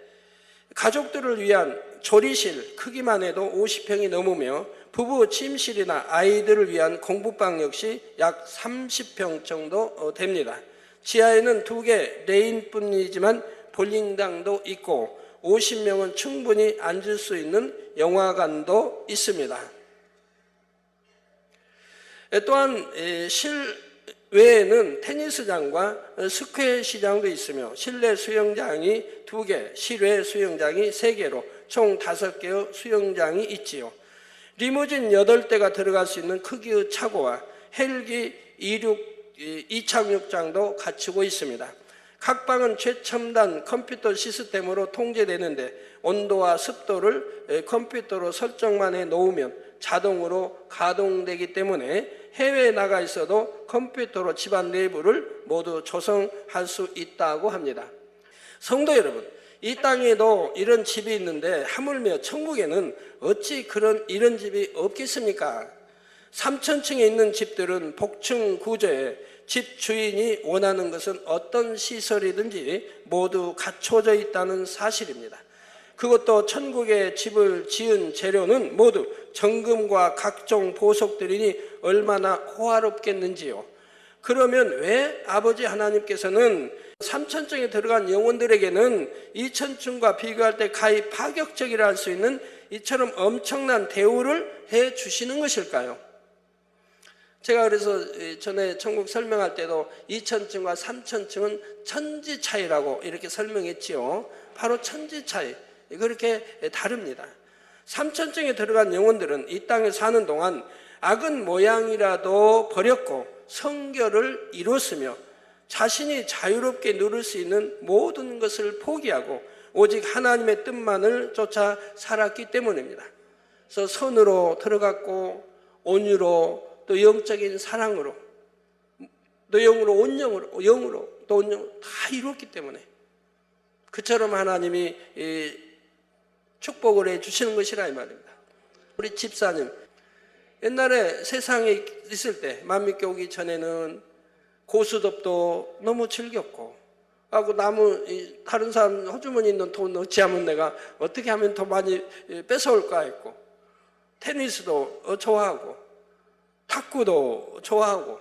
가족들을 위한 조리실 크기만 해도 50평이 넘으며 부부 침실이나 아이들을 위한 공부방 역시 약 30평 정도 됩니다. 지하에는 2개 레인뿐이지만 볼링장도 있고 50명은 충분히 앉을 수 있는 영화관도 있습니다. 또한 실외에는 테니스장과 스퀘어 시장도 있으며 실내 수영장이 2개, 실외 수영장이 3개로 총 5개의 수영장이 있지요. 리무진 8대가 들어갈 수 있는 크기의 차고와 헬기 이착륙장도 갖추고 있습니다. 각 방은 최첨단 컴퓨터 시스템으로 통제되는데 온도와 습도를 컴퓨터로 설정만 해 놓으면 자동으로 가동되기 때문에 해외에 나가 있어도 컴퓨터로 집안 내부를 모두 조성할 수 있다고 합니다. 성도 여러분, 이 땅에도 이런 집이 있는데 하물며 천국에는 어찌 이런 집이 없겠습니까? 3천층에 있는 집들은 복층 구조에 집 주인이 원하는 것은 어떤 시설이든지 모두 갖춰져 있다는 사실입니다. 그것도 천국의 집을 지은 재료는 모두 정금과 각종 보석들이니 얼마나 호화롭겠는지요. 그러면 왜 아버지 하나님께서는 3천층에 들어간 영혼들에게는 2천층과 비교할 때 가히 파격적이라 할 수 있는 이처럼 엄청난 대우를 해 주시는 것일까요? 제가 그래서 전에 천국 설명할 때도 2천층과 3천층은 천지 차이라고 이렇게 설명했지요. 바로 천지 차이. 그렇게 다릅니다. 3천층에 들어간 영혼들은 이 땅에 사는 동안 악은 모양이라도 버렸고 성결을 이뤘으며 자신이 자유롭게 누릴 수 있는 모든 것을 포기하고 오직 하나님의 뜻만을 쫓아 살았기 때문입니다. 그래서 선으로 들어갔고 온유로 또 영적인 사랑으로 또 영으로 온영으로 영으로 또 온영으로 다 이뤘기 때문에 그처럼 하나님이 축복을 해 주시는 것이라 이 말입니다. 우리 집사님 옛날에 세상에 있을 때 만민교 오기 전에는 고스톱도 너무 즐겼고 하고 다른 사람 호주머니 있는 돈 어찌하면 내가 어떻게 하면 더 많이 뺏어올까 했고 테니스도 좋아하고 탁구도 좋아하고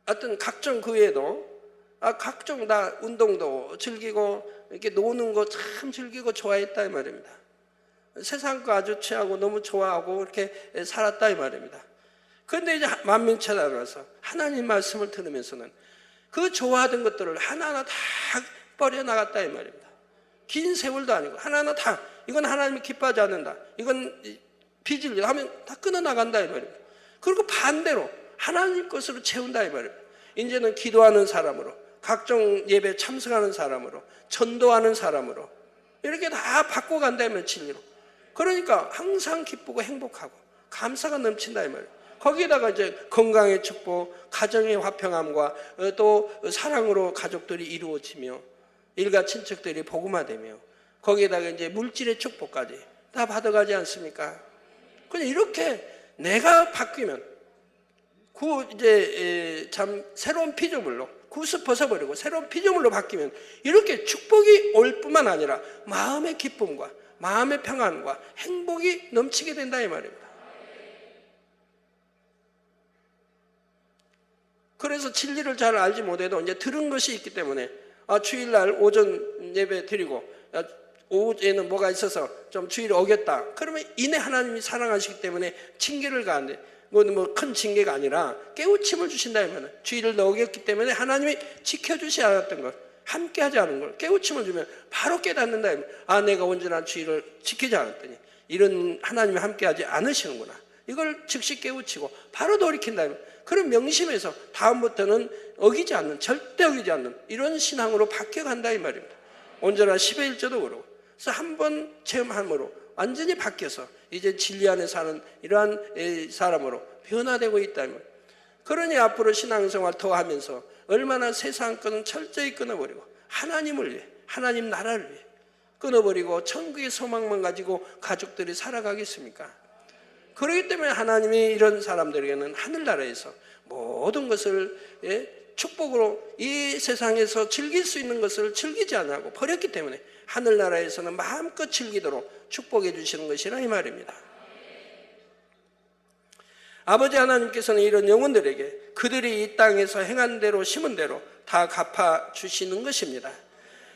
하여튼 각종 그 외에도 각종 다 운동도 즐기고 이렇게 노는 거 참 즐기고 좋아했다 이 말입니다. 세상 거 아주 취하고 너무 좋아하고 이렇게 살았다 이 말입니다. 그런데 이제 만민철에 와서 하나님 말씀을 들으면서는 그 좋아하던 것들을 하나하나 다 버려나갔다 이 말입니다. 긴 세월도 아니고 하나하나 다 이건 하나님이 기뻐하지 않는다. 이건 빚을 하면 다 끊어나간다 이 말입니다. 그리고 반대로 하나님 것으로 채운다 이 말입니다. 이제는 기도하는 사람으로 각종 예배 참석하는 사람으로 전도하는 사람으로 이렇게 다 바꿔간다면 진리로. 그러니까 항상 기쁘고 행복하고 감사가 넘친다 이 말이에요. 거기에다가 이제 건강의 축복, 가정의 화평함과 또 사랑으로 가족들이 이루어지며 일가 친척들이 복음화되며 거기에다가 이제 물질의 축복까지 다 받아가지 않습니까? 그냥 이렇게 내가 바뀌면 이제 참 새로운 피조물로 구습 벗어버리고 새로운 피조물로 바뀌면 이렇게 축복이 올 뿐만 아니라 마음의 기쁨과 마음의 평안과 행복이 넘치게 된다 이 말입니다. 그래서 진리를 잘 알지 못해도 이제 들은 것이 있기 때문에 주일날 오전 예배 드리고 오후에는 뭐가 있어서 좀 주일을 어겼다. 그러면 이내 하나님이 사랑하시기 때문에 징계를 가는데 그건 뭐 큰 징계가 아니라 깨우침을 주신다 하면 주일을 어겼기 때문에 하나님이 지켜주시 않았던 것 함께 하지 않은 걸 깨우침을 주면 바로 깨닫는다. 아, 내가 온전한 주의를 지키지 않았더니 이런 하나님이 함께 하지 않으시는구나. 이걸 즉시 깨우치고 바로 돌이킨다. 그런 명심에서 다음부터는 어기지 않는, 절대 어기지 않는 이런 신앙으로 바뀌어간다 이 말입니다. 온전한 10의 1조도 그러고. 그래서 한번 체험함으로 완전히 바뀌어서 이제 진리 안에 사는 이러한 사람으로 변화되고 있다면, 그러니 앞으로 신앙생활 더 하면서 얼마나 세상 것은 철저히 끊어버리고 하나님을 위해, 하나님 나라를 위해 끊어버리고 천국의 소망만 가지고 가족들이 살아가겠습니까? 그렇기 때문에 하나님이 이런 사람들에게는 하늘나라에서 모든 것을 축복으로 이 세상에서 즐길 수 있는 것을 즐기지 않고 버렸기 때문에 하늘나라에서는 마음껏 즐기도록 축복해 주시는 것이라 이 말입니다. 아버지 하나님께서는 이런 영혼들에게 그들이 이 땅에서 행한 대로 심은 대로 다 갚아 주시는 것입니다.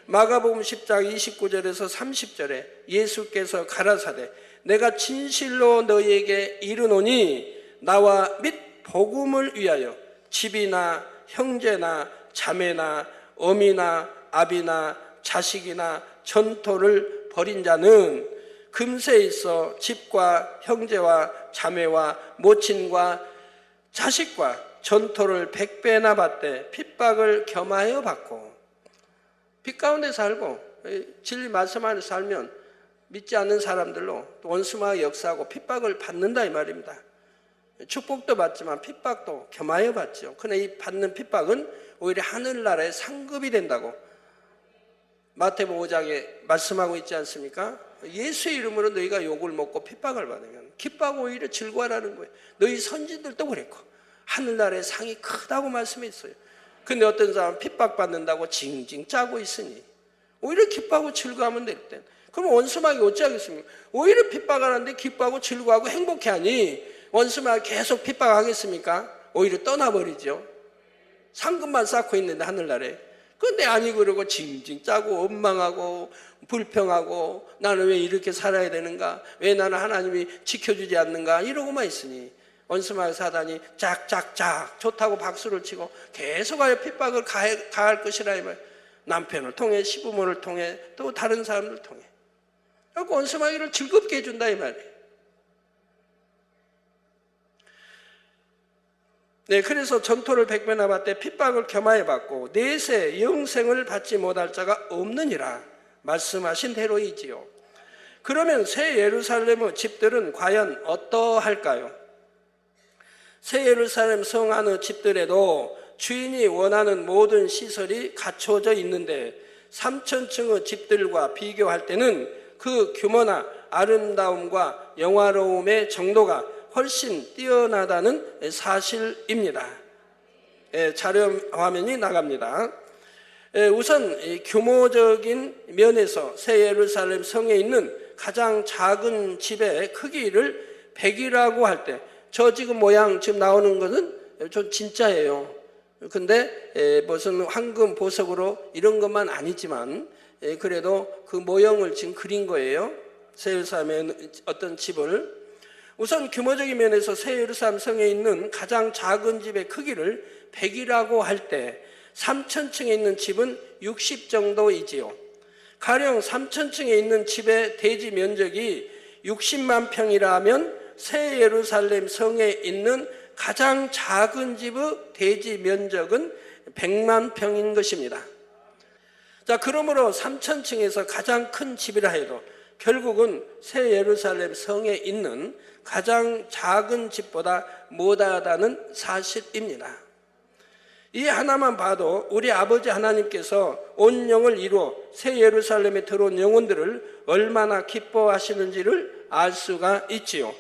마가복음 10장 29절에서 30절에 예수께서 가라사대 내가 진실로 너희에게 이르노니 나와 및 복음을 위하여 집이나 형제나 자매나 어미나 아비나 자식이나 전토를 벌인 자는 금세 있어 집과 형제와 자매와 모친과 자식과 전토를 100배나 받되 핍박을 겸하여 받고, 빛 가운데 살고 진리 말씀 안에 살면 믿지 않는 사람들로 또 원수마의 역사하고 핍박을 받는다 이 말입니다. 축복도 받지만 핍박도 겸하여 받죠. 그러나 이 받는 핍박은 오히려 하늘나라의 상급이 된다고 마태복음 5장에 말씀하고 있지 않습니까? 예수의 이름으로 너희가 욕을 먹고 핍박을 받으면 기뻐하고 오히려 즐거워하라는 거예요. 너희 선진들도 그랬고 하늘나라의 상이 크다고 말씀했어요. 근데 어떤 사람은 핍박받는다고 징징 짜고 있으니 오히려 기뻐하고 즐거워하면 될 땐, 그럼 원수마귀 어찌하겠습니까? 오히려 핍박하는데 기뻐하고 즐거워하고 행복해하니 원수마귀 계속 핍박하겠습니까? 오히려 떠나버리죠. 상급만 쌓고 있는데 하늘나라에. 그런데 아니 그러고 징징 짜고 원망하고 불평하고 나는 왜 이렇게 살아야 되는가? 왜 나는 하나님이 지켜주지 않는가? 이러고만 있으니 원수마귀 사단이 짝짝짝 좋다고 박수를 치고 계속하여 핍박을 가할 것이라 이 말. 남편을 통해 시부모를 통해 또 다른 사람을 통해. 그래서 원수마귀를 즐겁게 해준다 이 말이에요. 네, 그래서 전토를 100배나 받되 핍박을 겸하여 받고 내세 영생을 받지 못할 자가 없느니라 말씀하신 대로이지요. 그러면 새 예루살렘의 집들은 과연 어떠할까요? 새 예루살렘 성 안의 집들에도 주인이 원하는 모든 시설이 갖춰져 있는데 3000층의 집들과 비교할 때는 그 규모나 아름다움과 영화로움의 정도가 훨씬 뛰어나다는 사실입니다. 자료 화면이 나갑니다. 우선 규모적인 면에서 새 예루살렘 성에 있는 가장 작은 집의 크기를 100이라고 할 때, 저 지금 모양 지금 나오는 것은 좀 진짜예요. 근데 무슨 황금 보석으로 이런 것만 아니지만 그래도 그 모형을 지금 그린 거예요. 새 예루살렘의 어떤 집을. 우선 규모적인 면에서 새 예루살렘 성에 있는 가장 작은 집의 크기를 100이라고 할 때 3000층에 있는 집은 60 정도이지요. 가령 3000층에 있는 집의 대지 면적이 60만 평이라면 새 예루살렘 성에 있는 가장 작은 집의 대지 면적은 100만 평인 것입니다. 자, 그러므로 3000층에서 가장 큰 집이라 해도 결국은 새 예루살렘 성에 있는 가장 작은 집보다 못하다는 사실입니다. 이 하나만 봐도 우리 아버지 하나님께서 온 영을 이루어 새 예루살렘에 들어온 영혼들을 얼마나 기뻐하시는지를 알 수가 있지요.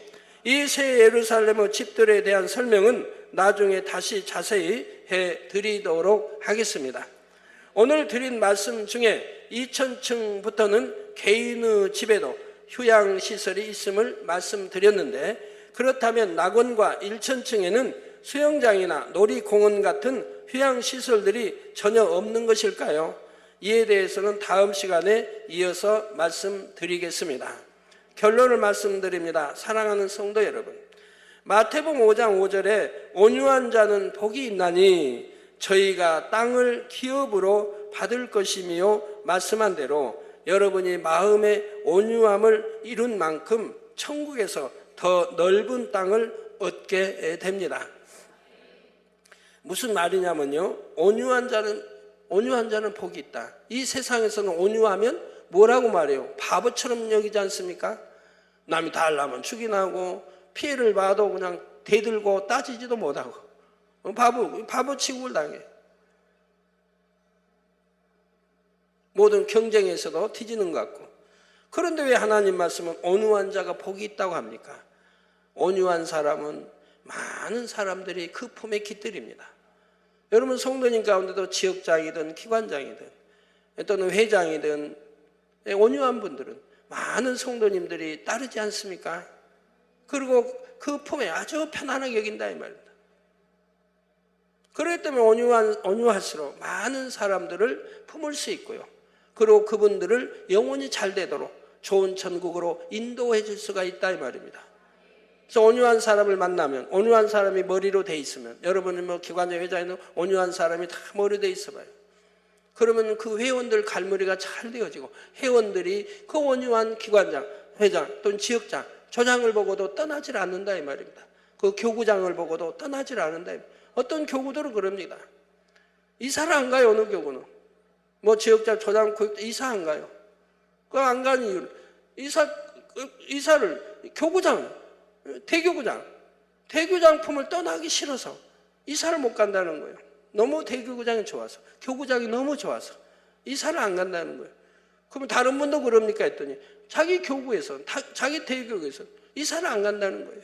이 새 예루살렘의 집들에 대한 설명은 나중에 다시 자세히 해드리도록 하겠습니다. 오늘 드린 말씀 중에 2000층부터는 개인의 집에도 휴양시설이 있음을 말씀드렸는데, 그렇다면 낙원과 1000층에는 수영장이나 놀이공원 같은 휴양시설들이 전혀 없는 것일까요? 이에 대해서는 다음 시간에 이어서 말씀드리겠습니다. 결론을 말씀드립니다. 사랑하는 성도 여러분, 마태복음 5장 5절에 온유한 자는 복이 있나니 저희가 땅을 기업으로 받을 것이며 말씀한 대로 여러분이 마음의 온유함을 이룬 만큼 천국에서 더 넓은 땅을 얻게 됩니다. 무슨 말이냐면요, 온유한 자는 복이 있다. 이 세상에서는 온유하면 뭐라고 말해요? 바보처럼 여기지 않습니까? 남이 다 하려면 죽이나고 피해를 봐도 그냥 대들고 따지지도 못하고 바보 취급을 당해. 모든 경쟁에서도 뒤지는 것 같고. 그런데 왜 하나님 말씀은 온유한 자가 복이 있다고 합니까? 온유한 사람은 많은 사람들이 그 품에 깃들입니다. 여러분 성도님 가운데도 지역장이든 기관장이든 또는 회장이든 온유한 분들은 많은 성도님들이 따르지 않습니까? 그리고 그 품에 아주 편안하게 여긴다 이 말입니다. 그렇기 때문에 온유할수록 많은 사람들을 품을 수 있고요. 그리고 그분들을 영원히 잘 되도록 좋은 천국으로 인도해 줄 수가 있다 이 말입니다. 그래서 온유한 사람을 만나면, 온유한 사람이 머리로 돼 있으면, 여러분은 뭐 기관장 회장에는 온유한 사람이 다 머리로 돼 있어 봐요. 그러면 그 회원들 갈무리가 잘 되어지고 회원들이 그 온유한 기관장, 회장 또는 지역장, 조장을 보고도 떠나질 않는다 이 말입니다. 그 교구장을 보고도 떠나질 않는다. 어떤 교구들은 그럽니다. 이사를 안 가요. 어느 교구는 뭐 지역장, 조장, 이사 안 가요. 그 안 가는 이유는 이사를 교구장, 대교구장 품을 떠나기 싫어서 이사를 못 간다는 거예요. 너무 대교구장이 좋아서, 교구장이 너무 좋아서 이사를 안 간다는 거예요. 그러면 다른 분도 그럽니까 했더니 자기 교구에서, 자기 대교구에서 이사를 안 간다는 거예요.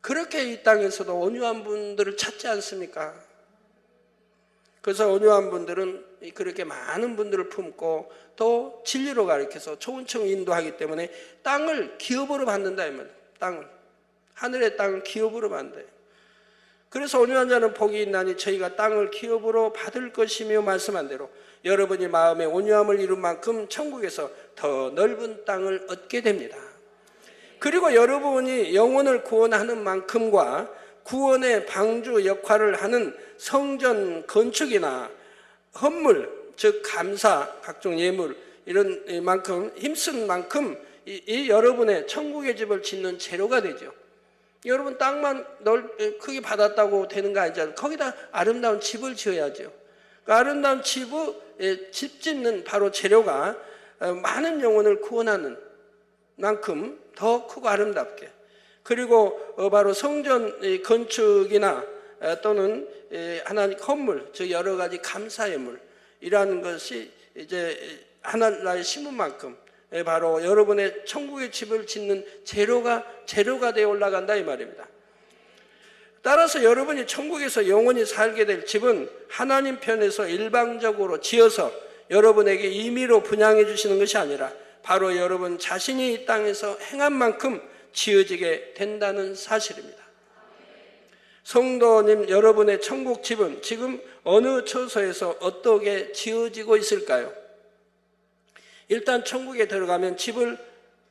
그렇게 이 땅에서도 온유한 분들을 찾지 않습니까? 그래서 온유한 분들은 그렇게 많은 분들을 품고 또 진리로 가르쳐서 좋은 청 인도하기 때문에 땅을 기업으로 받는다 이 말이에요. 땅을, 하늘의 땅을 기업으로 받는다. 그래서 온유한 자는 복이 있나니 저희가 땅을 기업으로 받을 것이며 말씀한 대로 여러분이 마음의 온유함을 이룬 만큼 천국에서 더 넓은 땅을 얻게 됩니다. 그리고 여러분이 영혼을 구원하는 만큼과 구원의 방주 역할을 하는 성전 건축이나 헌물, 즉 감사, 각종 예물 이런 만큼 힘쓴 만큼 이 여러분의 천국의 집을 짓는 재료가 되죠. 여러분 땅만 크게 받았다고 되는 거 아니잖아요. 거기다 아름다운 집을 지어야죠. 그 아름다운 집 짓는 바로 재료가 많은 영혼을 구원하는 만큼 더 크고 아름답게, 그리고 바로 성전 건축이나 또는 하나님 건물, 즉 여러 가지 감사예물이라는 것이 이제 하나님의 심은 만큼 바로 여러분의 천국의 집을 짓는 재료가 되어 올라간다 이 말입니다. 따라서 여러분이 천국에서 영원히 살게 될 집은 하나님 편에서 일방적으로 지어서 여러분에게 임의로 분양해 주시는 것이 아니라 바로 여러분 자신이 이 땅에서 행한 만큼 지어지게 된다는 사실입니다. 성도님, 여러분의 천국 집은 지금 어느 처소에서 어떻게 지어지고 있을까요? 일단 천국에 들어가면 집을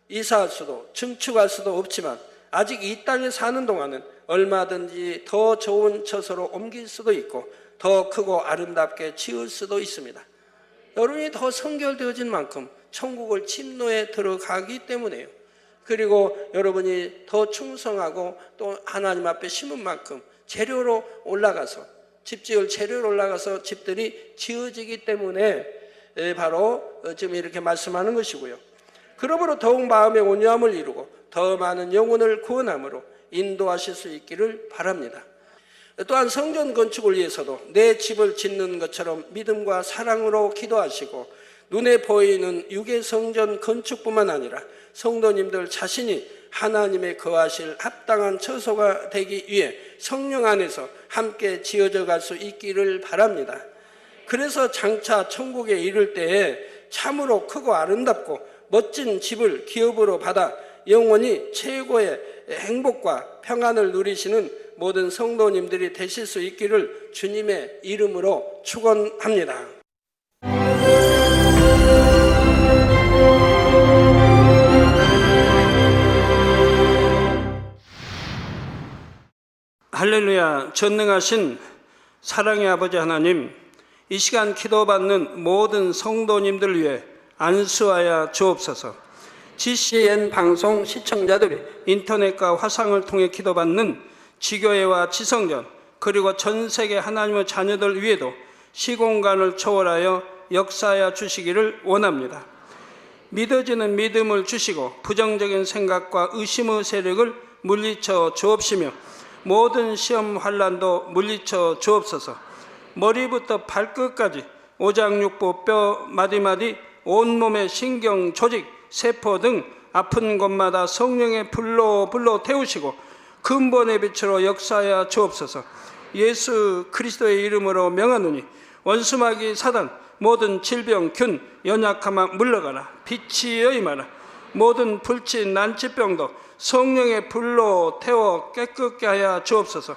이사할 수도 증축할 수도 없지만 아직 이 땅에 사는 동안은 얼마든지 더 좋은 처소로 옮길 수도 있고 더 크고 아름답게 지을 수도 있습니다. 여러분이 더 성결되어진 만큼 천국을 침노에 들어가기 때문에요. 그리고 여러분이 더 충성하고 또 하나님 앞에 심은 만큼 재료로 올라가서 집 지을 재료로 올라가서 집들이 지어지기 때문에 바로 지금 이렇게 말씀하는 것이고요. 그러므로 더욱 마음의 온유함을 이루고 더 많은 영혼을 구원함으로 인도하실 수 있기를 바랍니다. 또한 성전 건축을 위해서도 내 집을 짓는 것처럼 믿음과 사랑으로 기도하시고 눈에 보이는 육의 성전 건축뿐만 아니라 성도님들 자신이 하나님의 거하실 합당한 처소가 되기 위해 성령 안에서 함께 지어져 갈 수 있기를 바랍니다. 그래서 장차 천국에 이를 때에 참으로 크고 아름답고 멋진 집을 기업으로 받아 영원히 최고의 행복과 평안을 누리시는 모든 성도님들이 되실 수 있기를 주님의 이름으로 축원합니다. 할렐루야. 전능하신 사랑의 아버지 하나님, 이 시간 기도받는 모든 성도님들을 위해 안수하여 주옵소서. GCN 방송 시청자들이 인터넷과 화상을 통해 기도받는 지교회와 지성전, 그리고 전 세계 하나님의 자녀들 위에도 시공간을 초월하여 역사하여 주시기를 원합니다. 믿어지는 믿음을 주시고 부정적인 생각과 의심의 세력을 물리쳐 주옵시며 모든 시험 환난도 물리쳐 주옵소서. 머리부터 발끝까지 오장육부 뼈 마디마디 온몸의 신경 조직 세포 등 아픈 곳마다 성령의 불로 태우시고 근본의 빛으로 역사하여 주옵소서. 예수 그리스도의 이름으로 명하노니 원수마귀 사단 모든 질병 균 연약함아 물러가라. 빛이 임하라. 모든 불치 난치병도 성령의 불로 태워 깨끗게 하여 주옵소서.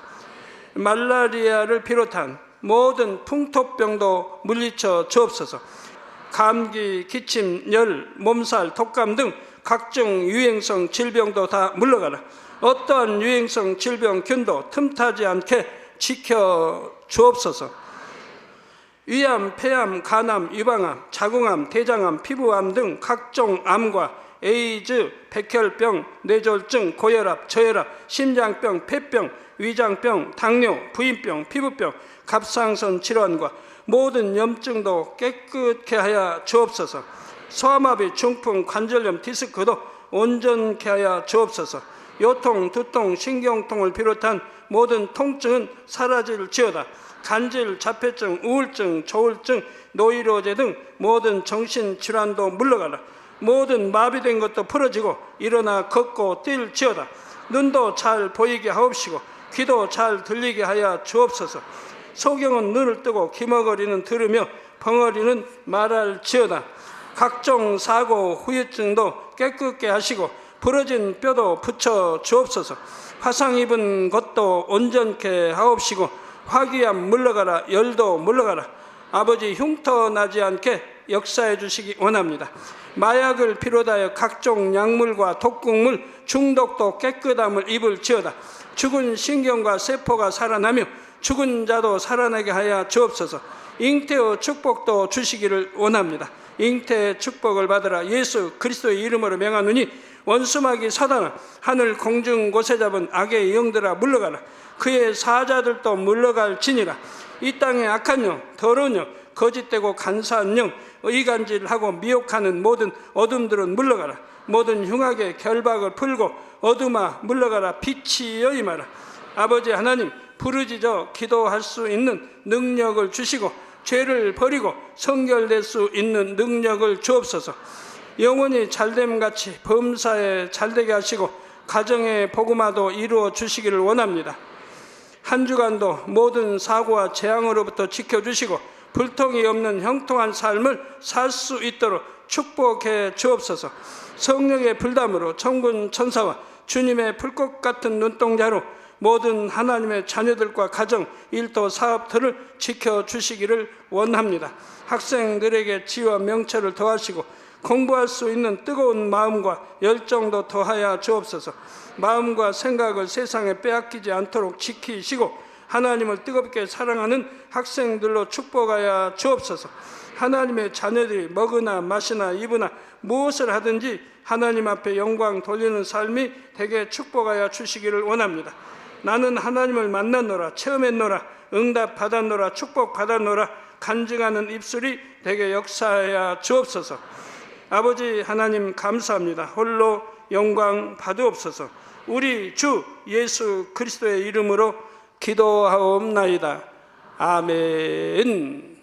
말라리아를 비롯한 모든 풍토병도 물리쳐 주옵소서. 감기, 기침, 열, 몸살, 독감 등 각종 유행성 질병도 다 물러가라. 어떠한 유행성 질병 균도 틈타지 않게 지켜 주옵소서. 위암, 폐암, 간암, 유방암, 자궁암, 대장암, 피부암 등 각종 암과 에이즈, 백혈병, 뇌졸중, 고혈압, 저혈압, 심장병, 폐병, 위장병, 당뇨, 부인병, 피부병, 갑상선 질환과 모든 염증도 깨끗게 하여 주옵소서. 소아마비, 중풍, 관절염, 디스크도 온전케 하여 주옵소서. 요통, 두통, 신경통을 비롯한 모든 통증은 사라질지어다. 간질, 자폐증, 우울증, 조울증, 노이로제 등 모든 정신질환도 물러가라. 모든 마비된 것도 풀어지고 일어나 걷고 뛸지어다. 눈도 잘 보이게 하옵시고 귀도 잘 들리게 하여 주옵소서. 소경은 눈을 뜨고 기머거리는 들으며 벙어리는 말할지어다. 각종 사고 후유증도 깨끗게 하시고 부러진 뼈도 붙여 주옵소서. 화상 입은 것도 온전케 하옵시고 화기암 물러가라. 열도 물러가라. 아버지 흉터 나지 않게 역사해 주시기 원합니다. 마약을 비롯하여 각종 약물과 독극물 중독도 깨끗함을 입을지어다. 죽은 신경과 세포가 살아나며 죽은 자도 살아나게 하여 주옵소서. 잉태의 축복도 주시기를 원합니다. 잉태의 축복을 받으라. 예수 그리스도의 이름으로 명하노니 원수마귀 사단아 하늘 공중 곳에 잡은 악의 영들아 물러가라. 그의 사자들도 물러갈지니라. 이 땅의 악한 영, 더러운 영, 거짓되고 간사한 영, 의간질하고 미혹하는 모든 어둠들은 물러가라. 모든 흉악의 결박을 풀고 어둠아 물러가라. 빛이 임하라. 아버지 하나님, 부르짖어 기도할 수 있는 능력을 주시고 죄를 버리고 성결될 수 있는 능력을 주옵소서. 영혼이 잘됨같이 범사에 잘되게 하시고 가정의 복음화도 이루어 주시기를 원합니다. 한 주간도 모든 사고와 재앙으로부터 지켜주시고 불통이 없는 형통한 삶을 살 수 있도록 축복해 주옵소서. 성령의 불담으로 천군 천사와 주님의 불꽃 같은 눈동자로 모든 하나님의 자녀들과 가정, 일도, 사업들을 지켜주시기를 원합니다. 학생들에게 지혜와 명철을 더하시고 공부할 수 있는 뜨거운 마음과 열정도 더하여 주옵소서. 마음과 생각을 세상에 빼앗기지 않도록 지키시고 하나님을 뜨겁게 사랑하는 학생들로 축복하여 주옵소서. 하나님의 자녀들이 먹으나 마시나 입으나 무엇을 하든지 하나님 앞에 영광 돌리는 삶이 되게 축복하여 주시기를 원합니다. 나는 하나님을 만났노라, 체험했노라, 응답 받았노라, 축복 받았노라 간증하는 입술이 되게 역사하여 주옵소서. 아버지 하나님 감사합니다. 홀로 영광 받으옵소서. 우리 주 예수 그리스도의 이름으로 기도하옵나이다. 아멘.